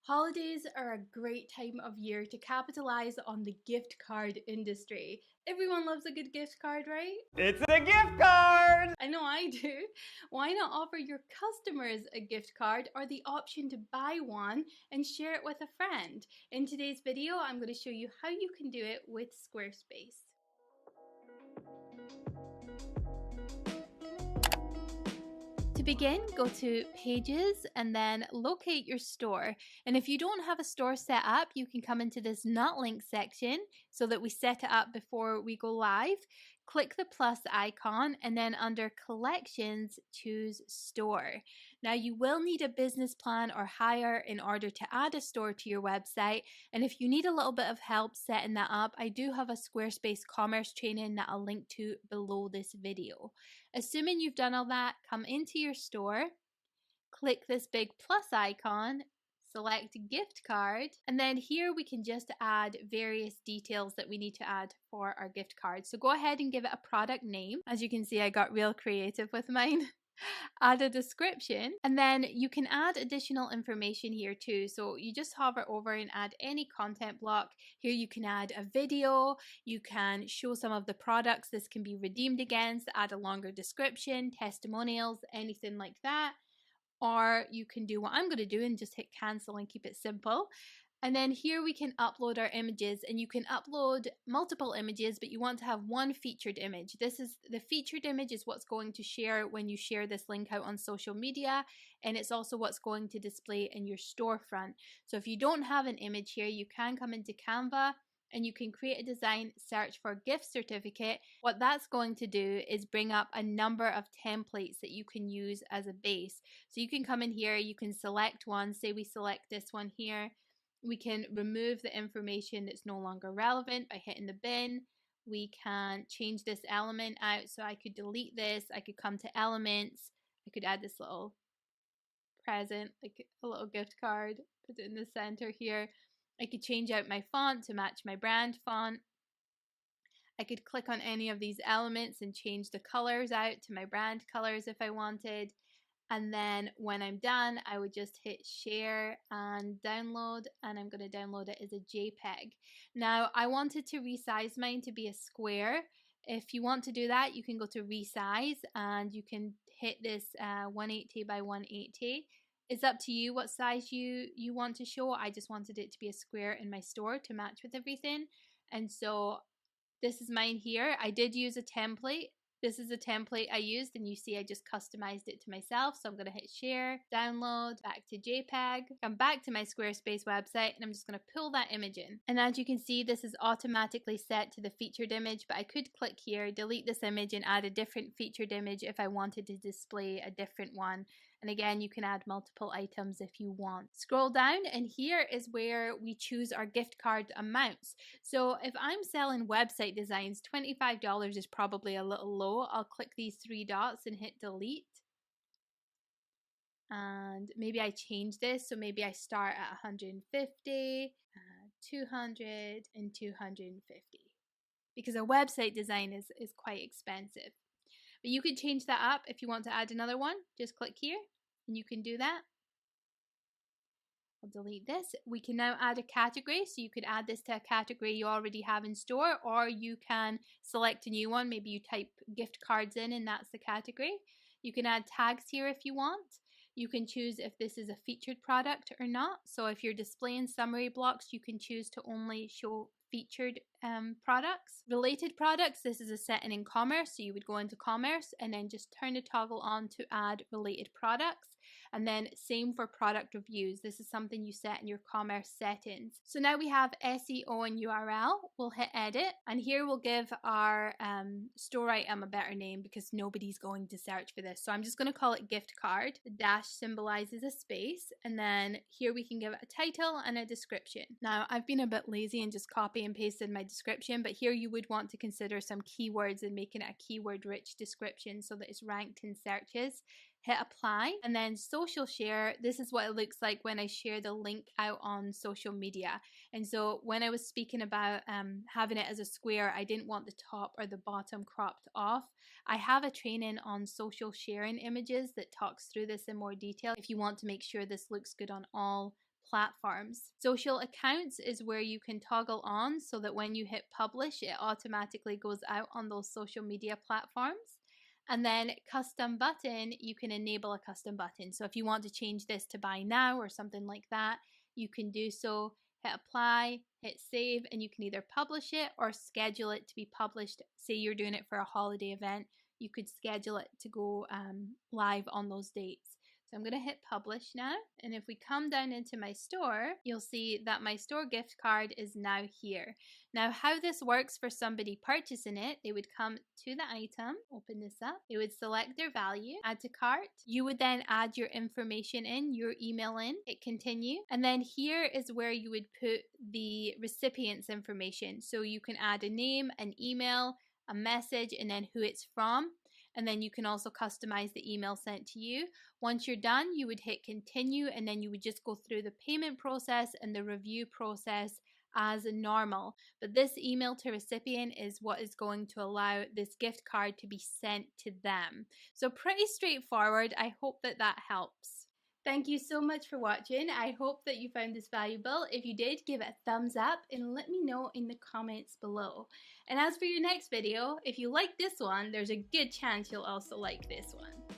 Holidays are a great time of year to capitalize on the gift card industry. Everyone loves a good gift card, right? It's a gift card! I know I do. Why not offer your customers a gift card or the option to buy one and share it with a friend? In today's video, I'm going to show you how you can do it with Squarespace. To begin, go to Pages and then locate your store. And if you don't have a store set up, you can come into this Not Link section so that we set it up before we go live. Click the plus icon and then under Collections, choose Store. Now you will need a business plan or hire in order to add a store to your website. And if you need a little bit of help setting that up, I do have a Squarespace commerce training that I'll link to below this video. Assuming you've done all that, come into your store, click this big plus icon, select gift card, and then here we can just add various details that we need to add for our gift card. So go ahead and give it a product name. As you can see, I got real creative with mine. Add a description, and then you can add additional information here too. So you just hover over and add any content block. Here you can add a video, you can show some of the products this can be redeemed against, add a longer description, testimonials, anything like that. Or you can do what I'm going to do and just hit cancel and keep it simple. And then here we can upload our images, and you can upload multiple images, but you want to have one featured image. This is the featured image is what's going to share when you share this link out on social media, and it's also what's going to display in your storefront. So if you don't have an image here, you can come into Canva and you can create a design, search for gift certificate. What that's going to do is bring up a number of templates that you can use as a base. So you can come in here, you can select one, say we select this one here. We can remove the information that's no longer relevant by hitting the bin. We can change this element out. So I could delete this. I could come to elements. I could add this little present, like a little gift card, put it in the center here. I could change out my font to match my brand font. I could click on any of these elements and change the colors out to my brand colors if I wanted. And then when I'm done, I would just hit share and download, and I'm going to download it as a JPEG. Now, I wanted to resize mine to be a square. If you want to do that, you can go to resize and you can hit this 180 by 180. It's up to you what size you want to show. I just wanted it to be a square in my store to match with everything. And so this is mine here. I did use a template. This is a template I used, and you see I just customized it to myself. So I'm going to hit share, download, back to JPEG, come back to my Squarespace website, and I'm just going to pull that image in. And as you can see, this is automatically set to the featured image, but I could click here, delete this image, and add a different featured image if I wanted to display a different one. And again, you can add multiple items if you want. Scroll down, and here is where we choose our gift card amounts. So if I'm selling website designs, $25 is probably a little low. I'll click these three dots and hit delete. And maybe I change this. So maybe I start at 150, 200, and 250. Because a website design is quite expensive. But you could change that up if you want to add another one. Just click here and you can do that. I'll delete this. We can now add a category. So you could add this to a category you already have in store, or you can select a new one. Maybe you type gift cards in and that's the category. You can add tags here if you want. You can choose if this is a featured product or not. So if you're displaying summary blocks, you can choose to only show featured products. Related products, this is a setting in commerce, so you would go into commerce and then just turn the toggle on to add related products. And then same for product reviews. This is something you set in your commerce settings. So now we have SEO and URL. We'll hit edit, and here we'll give our store item a better name because nobody's going to search for this. So I'm just going to call it gift card. The dash symbolizes a space, and then here we can give it a title and a description. Now I've been a bit lazy and just copy and pasted my description, but here you would want to consider some keywords and making it a keyword rich description so that it's ranked in searches. Hit apply, and then social share. This is what it looks like when I share the link out on social media. And so when I was speaking about having it as a square, I didn't want the top or the bottom cropped off. I have a training on social sharing images that talks through this in more detail if you want to make sure this looks good on all platforms. Social accounts is where you can toggle on so that when you hit publish, it automatically goes out on those social media platforms. And then custom button, you can enable a custom button. So if you want to change this to buy now or something like that, you can do so. Hit apply, hit save, and you can either publish it or schedule it to be published. Say you're doing it for a holiday event, you could schedule it to go live on those dates. So I'm going to hit publish now, and if we come down into my store, you'll see that my store gift card is now here. Now how this works for somebody purchasing it, they would come to the item, open this up, they would select their value, add to cart, you would then add your information in, your email in, hit continue, and then here is where you would put the recipient's information. So you can add a name, an email, a message, and then who it's from. And then you can also customize the email sent to you. Once you're done, you would hit continue, and then you would just go through the payment process and the review process as normal. But this email to recipient is what is going to allow this gift card to be sent to them. So pretty straightforward. I hope that that helps. Thank you so much for watching. I hope that you found this valuable. If you did, give it a thumbs up and let me know in the comments below. And as for your next video, if you like this one, there's a good chance you'll also like this one.